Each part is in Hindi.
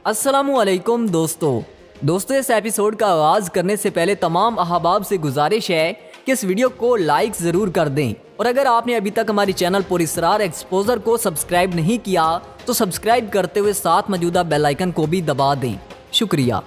अस्सलामुअलैकुम दोस्तों इस एपिसोड का आगाज करने से पहले तमाम अहबाब से गुजारिश है कि इस वीडियो को लाइक ज़रूर कर दें और अगर आपने अभी तक हमारी चैनल पुरस्रार एक्सपोजर को सब्सक्राइब नहीं किया तो सब्सक्राइब करते हुए साथ मौजूदा बेल आइकन को भी दबा दें। शुक्रिया।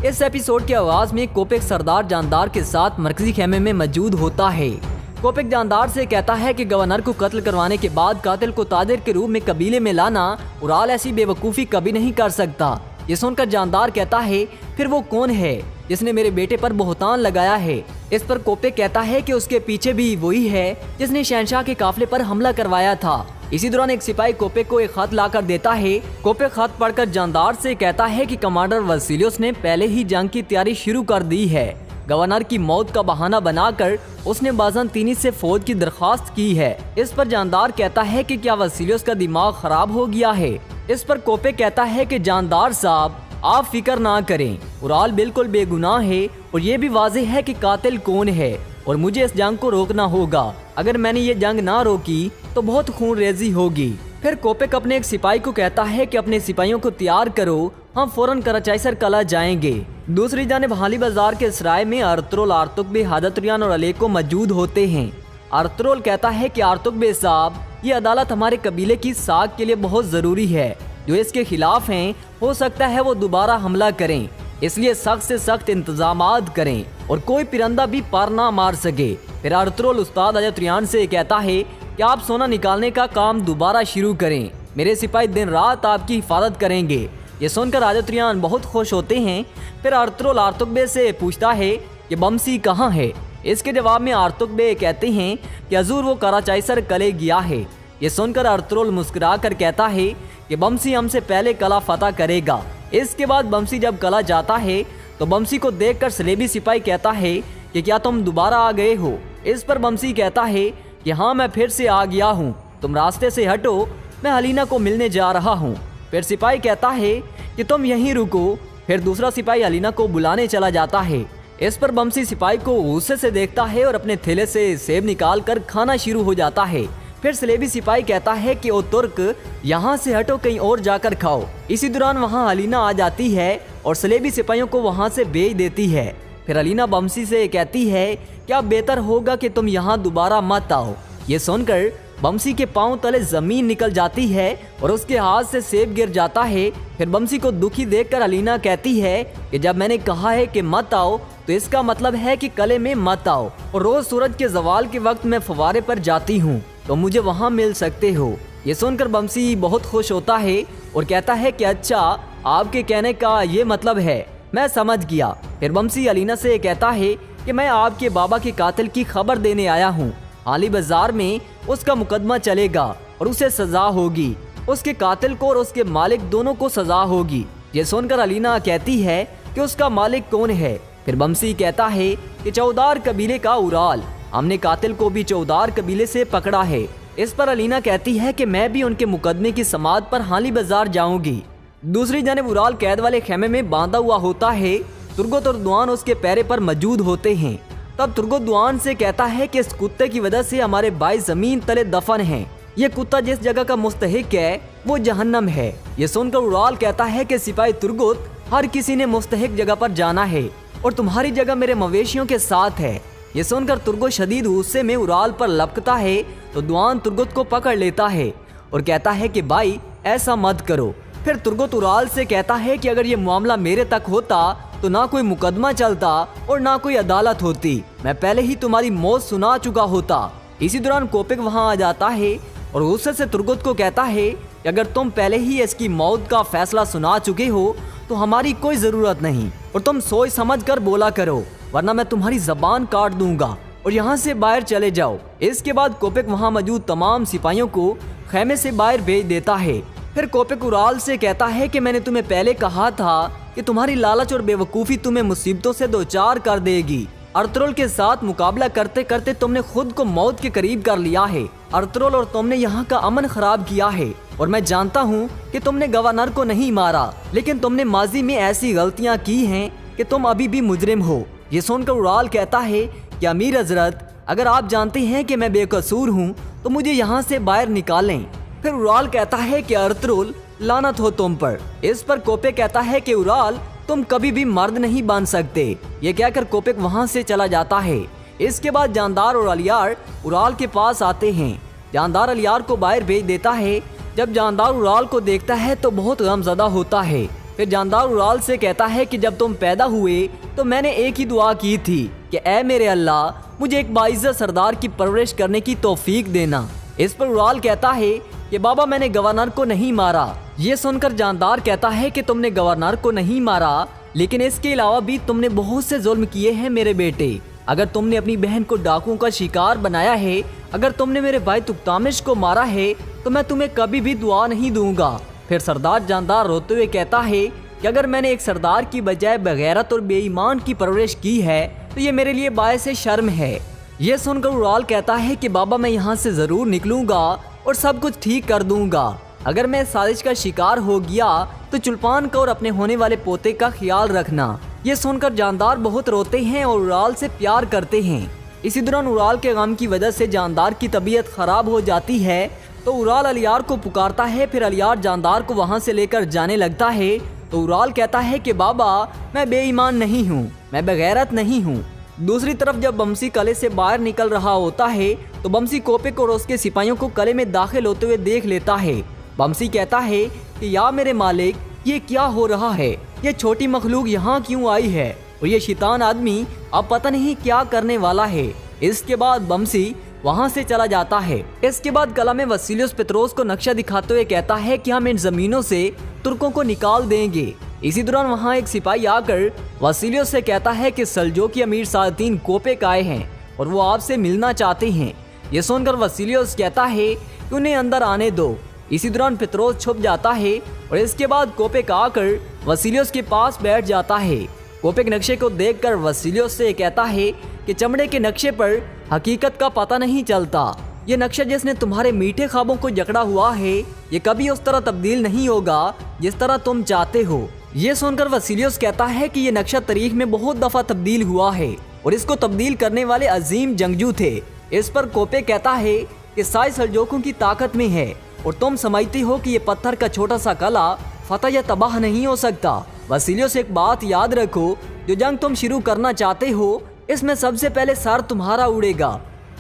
इस एपिसोड के आगाज में कोपेक सरदार जानदार के साथ मरकजी खेमे में मौजूद होता है। कोपेक जानदार से कहता है कि गवर्नर को कत्ल करवाने के बाद कातिल को ताजिर के रूप में कबीले में लाना उराल ऐसी बेवकूफ़ी कभी नहीं कर सकता। ये सुनकर जानदार कहता है फिर वो कौन है जिसने मेरे बेटे पर बोहतान लगाया है। इस पर कोपेक कहता है कि उसके पीछे भी वही है जिसने शहनशाह के काफिले पर हमला करवाया था। इसी दौरान एक सिपाही कोपेक को एक खत लाकर देता है। कोपेक खत पढ़कर जानदार से कहता है कि कमांडर वसीलियोस ने पहले ही जंग की तैयारी शुरू कर दी है। गवर्नर की मौत का बहाना बनाकर उसने बाज़ांतीनी से फौज की दरखास्त की है। इस पर जानदार कहता है कि क्या वसीलियोस का दिमाग खराब हो गया है। इस पर कोपेक कहता है कि जानदार साहब आप फिक्र ना करें, उराल बिल्कुल बेगुनाह है और ये भी वाज़ेह है कि कातिल कौन है और मुझे इस जंग को रोकना होगा। अगर मैंने ये जंग ना रोकी तो बहुत खून रेजी होगी। फिर कोपेक अपने एक सिपाही को कहता है कि अपने सिपाहियों को तैयार करो, हम फौरन कराचाईसर कला जाएंगे। दूसरी जानिब हाली बाजार के सराय में अर्तुरुल आर्तुगबे हाजतरियान और अलेको मौजूद होते हैं। अर्तुरुल कहता है कि आर्तुगबे साहब ये अदालत हमारे कबीले की साख के लिए बहुत जरूरी है। जो इसके खिलाफ हैं हो सकता है वो दोबारा हमला करें, इसलिए सख्त से सख्त इंतजामात करें और कोई परिंदा भी पार ना मार सके। फिर अर्तुरुल उस्ताद हाजतरियान से कहता है कि आप सोना निकालने का काम दोबारा शुरू करें, मेरे सिपाही दिन रात आपकी हिफाजत करेंगे। ये सुनकर हाजतरियान बहुत खुश होते हैं। फिर अर्तुरुल आर्तुगबे से पूछता है कि बमसी कहाँ है। इसके जवाब में आर्तुगबे कहते हैं कि हजूर वो कराचाईसर कले गया है। ये सुनकर अर्तुरुल मुस्कुरा कर कहता है कि बमसी हमसे पहले कला फतह करेगा। इसके बाद बमसी जब कला जाता है तो बमसी को देखकर सलेबी सिपाही कहता है कि क्या तुम दोबारा आ गए हो। इस पर बमसी कहता है कि हाँ मैं फिर से आ गया हूँ, तुम रास्ते से हटो, मैं हलीना को मिलने जा रहा हूँ। फिर सिपाही कहता है कि तुम यहीं रुको। फिर दूसरा सिपाही हलीना को बुलाने चला जाता है। इस पर बमसी सिपाही को गुस्से से देखता है और अपने थैले से सेब निकाल कर खाना शुरू हो जाता है। फिर सलेबी सिपाही कहता है कि ओ तुर्क यहाँ से हटो, कहीं और जाकर खाओ। इसी दौरान वहाँ हलीना आ जाती है और सलेबी सिपाहियों को वहाँ से भेज देती है। फिर हलीना बमसी से कहती है क्या बेहतर होगा कि तुम यहाँ दोबारा मत आओ। ये सुनकर बमसी के पांव तले जमीन निकल जाती है और उसके हाथ से सेब गिर जाता है। फिर बमसी को दुखी देखकर हलीना कहती है कि जब मैंने कहा है कि मत आओ तो इसका मतलब है कि कले में मत आओ और रोज सूरज के जवाल के वक्त मैं फवारे पर जाती हूँ तो मुझे वहाँ मिल सकते हो। ये सुनकर बमसी बहुत खुश होता है और कहता है कि अच्छा आपके कहने का ये मतलब है, मैं समझ गया। फिर बमसी हलीना से कहता है कि मैं आपके बाबा के कातिल की खबर देने आया हूँ। हाली बाजार में उसका मुकदमा चलेगा और उसे सजा होगी। उसके कातिल को और उसके मालिक दोनों को सजा होगी। ये सुनकर हलीना कहती है कि उसका मालिक कौन है। फिर बमसी कहता है कि चौदार कबीले का उराल, हमने कातिल को भी चौदार कबीले से पकड़ा है। इस पर हलीना कहती है कि मैं भी उनके मुकदमे की समाअत पर हाली बाजार जाऊंगी। दूसरी जानिब उराल कैद वाले खेमे में बांधा हुआ होता है। तुर्गत और दुआन उसके पैरे पर मौजूद होते हैं। तब तुर्गत दुआन से कहता है कि इस कुत्ते की वजह से हमारे भाई जमीन तले दफन हैं। ये कुत्ता जिस जगह का मुस्तहिक है वो जहन्नम है। ये सुनकर उराल कहता है कि सिपाही तुर्गत हर किसी ने मुस्तहिक जगह पर जाना है और तुम्हारी जगह मेरे मवेशियों के साथ है। ये सुनकर तुर्गत शदीद गुस्से में उराल पर लपकता है तो दुआन तुर्गत को पकड़ लेता है और कहता है कि भाई ऐसा मत करो। फिर तुर्गत उराल से कहता है कि अगर ये मामला मेरे तक होता तो ना कोई मुकदमा चलता और ना कोई अदालत होती, मैं पहले ही तुम्हारी मौत सुना चुका होता। इसी दौरान कोपेक वहां आ जाता है और गुस्से से तुर्गत को कहता है कि अगर तुम पहले ही इसकी मौत का फैसला सुना चुके हो तो हमारी कोई जरूरत नहीं और तुम सोच समझ कर बोला करो, वरना मैं तुम्हारी जबान काट दूंगा और यहाँ से बाहर चले जाओ। इसके बाद कोपेक वहाँ मौजूद तमाम सिपाहियों को खेमे से बाहर भेज देता है। फिर कोपेक उराल से कहता है कि मैंने तुम्हें पहले कहा था कि तुम्हारी लालच और बेवकूफ़ी तुम्हें मुसीबतों से दो चार कर देगी। अर्तुरुल के साथ मुकाबला करते करते तुमने खुद को मौत के करीब कर लिया है। अर्तुरुल और तुमने यहाँ का अमन खराब किया है और मैं जानता हूँ कि तुमने गवर्नर को नहीं मारा, लेकिन तुमने माजी में ऐसी गलतियाँ की हैं कि तुम अभी भी मुजरिम हो। ये सुनकर उराल कहता है कि अमीर हजरत अगर आप जानते हैं कि मैं बेकसूर हूँ तो मुझे यहाँ से बाहर निकालें। फिर उराल कहता है कि अर्तुरुल लानत हो तुम पर। इस पर कोपेक कहता है कि उराल तुम कभी भी मर्द नहीं बन सकते। ये कहकर कोपेक वहाँ से चला जाता है। इसके बाद जानदार और अलियार उराल के पास आते हैं। जानदार अलियार को बाहर भेज देता है। जब जानदार उराल को देखता है तो बहुत गमज़दा होता है। फिर जानदार उराल से कहता है कि जब तुम पैदा हुए तो मैंने एक ही दुआ की थी कि ऐ मेरे अल्लाह, मुझे एक बाइज़्ज़त सरदार की परवरिश करने की तौफीक देना। इस पर उराल कहता है कि बाबा, मैंने गवर्नर को नहीं मारा। ये सुनकर जानदार कहता है कि तुमने गवर्नर को नहीं मारा, लेकिन इसके अलावा भी तुमने बहुत से जुल्म किए हैं मेरे बेटे। अगर तुमने अपनी बहन को डाकुओं का शिकार बनाया है, अगर तुमने मेरे भाई तुक्तामिश को मारा है, तो मैं तुम्हें कभी भी दुआ नहीं दूंगा। फिर सरदार जानदार रोते हुए कहता है कि अगर मैंने एक सरदार की बजाय बगैरत और बेईमान की परवरिश की है तो ये मेरे लिए बायस शर्म है। ये सुनकर उराल कहता है कि बाबा, मैं यहाँ से जरूर निकलूंगा और सब कुछ ठीक कर दूंगा। अगर मैं साजिश का शिकार हो गया तो चुल्पान का और अपने होने वाले पोते का ख्याल रखना। ये सुनकर जानदार बहुत रोते हैं और उराल से प्यार करते हैं। इसी दौरान उराल के गम की वजह से जानदार की तबीयत खराब हो जाती है तो उराल अलियार को पुकारता है। फिर अलियार जानदार को वहाँ से लेकर जाने लगता है तो उराल कहता है कि बाबा, मैं बेईमान नहीं हूँ, मैं बगैरत नहीं हूँ। दूसरी तरफ जब बमसी कले से बाहर निकल रहा होता है तो बमसी कोपेक और उसके सिपाहियों को कले में दाखिल होते हुए देख लेता है। बमसी कहता है कि या मेरे मालिक, ये क्या हो रहा है? ये छोटी मखलूक यहाँ क्यों आई है? और ये शैतान आदमी अब पता नहीं क्या करने वाला है। इसके बाद बमसी वहाँ से चला जाता है। इसके बाद कला में वसीलियोस पेत्रोस को नक्शा दिखाते हुए कहता है कि हम इन जमीनों से तुर्कों को निकाल देंगे। इसी दौरान वहाँ एक सिपाही आकर वसीलियोस से कहता है कि सल्जोकी अमीर सालातीन कोपेक आए हैं और वो आपसे मिलना चाहते हैं। ये सुनकर वसीलियोस कहता है कि उन्हें अंदर आने दो। इसी दौरान पेत्रोस छुप जाता है और इसके बाद कोपेक आकर वसीलियोस के पास बैठ जाता है। कोपेक नक्शे को देखकर वसीलियोस से कहता है कि चमड़े के नक्शे पर हकीकत का पता नहीं चलता। ये नक्शा जिसने तुम्हारे मीठे ख्वाबों को जकड़ा हुआ है, ये कभी उस तरह तब्दील नहीं होगा जिस तरह तुम चाहते हो। ये सुनकर वसीलियोस कहता है कि ये नक्शा तारीख में बहुत दफा तब्दील हुआ है और इसको तब्दील करने वाले अजीम जंगजू थे। इस पर कोपेक कहता है कि साई सल्जोकों की ताकत में है और तुम समझते हो कि ये पत्थर का छोटा सा कला फतह या तबाह नहीं हो सकता। वसीलियोस, एक बात याद रखो, जो जंग तुम शुरू करना चाहते हो इसमें सबसे पहले सर तुम्हारा उड़ेगा।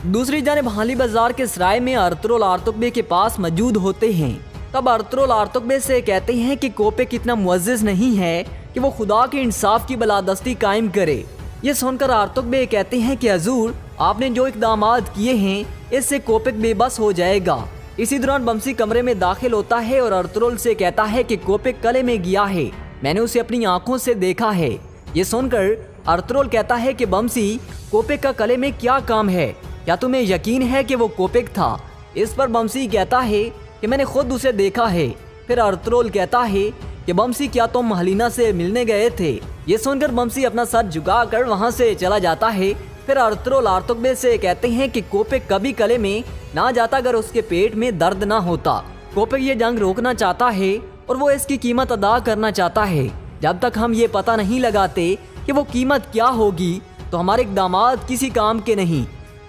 दूसरी जानिब हाली बाजार के सराय में अर्तुगरुल आर्तुगबे के पास मौजूद होते हैं। तब अर्तुगरुल आर्तुगबे से कहते हैं कि कोपेक इतना मुअज़्ज़िज़ नहीं है कि वो खुदा के इंसाफ की बलादस्ती कायम करे। ये सुनकर आर्तुगबे कहते हैं कि हजूर, आपने जो इक़दामात किए हैं इससे कोपेक बेबस हो जाएगा। इसी दौरान बमसी कमरे में दाखिल होता है और अर्तुगरुल से कहता है कि कोपेक कले में गया है, मैंने उसे अपनी आंखों से देखा है। ये सुनकर अर्तुगरुल कहता है कि बमसी, कोपेक का कले में क्या काम है? क्या तुम्हें यकीन है कि वो कोपेक था? इस पर बमसी कहता है कि मैंने खुद उसे देखा है। फिर अर्तुगरुल कहता है कि बमसी, क्या तुम हलीना से मिलने गए थे? ये सुनकर बमसी अपना सर झुकाकर वहाँ से चला जाता है। फिर अर्तुगरुल आर्तुगबे से कहते हैं कि कोपेक कभी कले में ना जाता अगर उसके पेट में दर्द ना होता। कोपेक ये जंग रोकना चाहता है और वो इसकी कीमत अदा करना चाहता है। जब तक हम ये पता नहीं लगाते कि वो कीमत क्या होगी तो हमारे इक़दामात किसी काम के नहीं।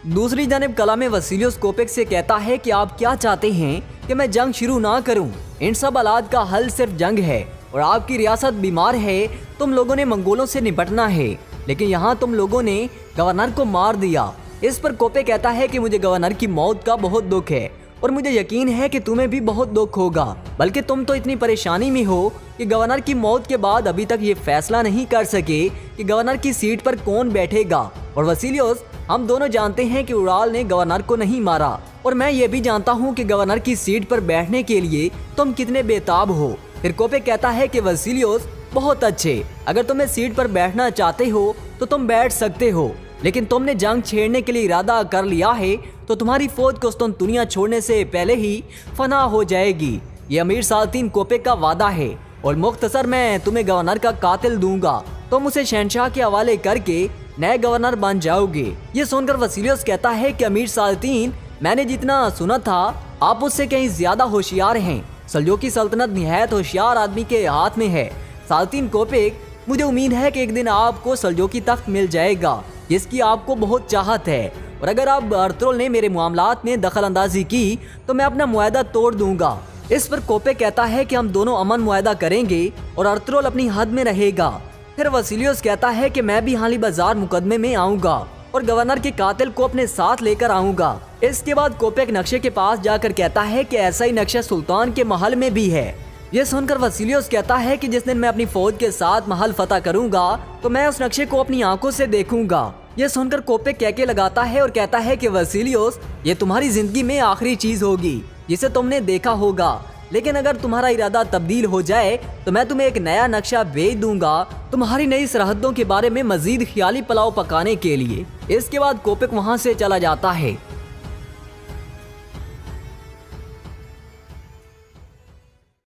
दूसरी जानिब कला में वसीलियोस कोपेक से कहता है कि आप क्या चाहते हैं कि मैं जंग शुरू ना करूं? इन सब हालात का हल सिर्फ जंग है और आपकी रियासत बीमार है। तुम लोगों ने मंगोलों से निपटना है, लेकिन यहाँ तुम लोगों ने गवर्नर को मार दिया। इस पर कोपेक कहता है कि मुझे गवर्नर की मौत का बहुत दुख है और मुझे यकीन है कि तुम्हें भी बहुत दुख होगा, बल्कि तुम तो इतनी परेशानी में हो कि गवर्नर की मौत के बाद अभी तक ये फैसला नहीं कर सके कि गवर्नर की सीट पर कौन बैठेगा। और वसीलियोस, हम दोनों जानते हैं कि उराल ने गवर्नर को नहीं मारा और मैं ये भी जानता हूँ कि गवर्नर की सीट पर बैठने के लिए तुम कितने बेताब हो। फिर कोपेक कहता है कि वसीलियोस, बहुत अच्छे, अगर तुम्हें सीट पर बैठना चाहते हो तो तुम बैठ सकते हो, लेकिन तुमने जंग छेड़ने के लिए इरादा कर लिया है तो तुम्हारी फौज कुस्तुनतुनिया छोड़ने से पहले ही फना हो जाएगी। ये अमीर सालातीन कोपेक का वादा है और मुख्तसर मैं तुम्हें गवर्नर का कातिल दूंगा। तुम उसे शहनशाह के हवाले करके नए गवर्नर बन जाओगे। ये सुनकर वसीलियोस कहता है कि अमीर सालातीन, मैंने जितना सुना था आप उससे कहीं ज्यादा होशियार हैं। सल्जोकी सल्तनत निहायत होशियार आदमी के हाथ में है। सालातीन कोपेक, मुझे उम्मीद है कि एक दिन आपको सल्जोकी तख्त मिल जाएगा जिसकी आपको बहुत चाहत है, और अगर आप अर्तुगरुल ने मेरे मामलात में दखल अंदाजी की तो मैं अपना मुआहदा तोड़ दूंगा। इस पर कोपे कहता है कि हम दोनों अमन मुआहदा करेंगे और अर्तुगरुल अपनी हद में रहेगा। फिर वसीलियोस कहता है कि मैं भी हाली बाजार मुकदमे में आऊंगा और गवर्नर के कातिल को अपने साथ लेकर आऊंगा। इसके बाद कोपे एक नक्शे के पास जाकर कहता है कि ऐसा ही नक्शा सुल्तान के महल में भी है। ये सुनकर वसीलियोस कहता है कि जिस दिन मैं अपनी फौज के साथ महल फतह करूंगा तो मैं उस नक्शे को अपनी आंखों से देखूंगा। ये सुनकर कोपे कहके लगाता है और कहता है कि वसीलियोस, ये तुम्हारी जिंदगी में आखिरी चीज होगी जिसे तुमने देखा होगा, लेकिन अगर तुम्हारा इरादा तब्दील हो जाए तो मैं तुम्हें एक नया नक्शा भेज दूंगा तुम्हारी नई सरहदों के बारे में मजीद ख्याली पुलाव पकाने के लिए। इसके बाद कोपेक वहाँ से चला जाता है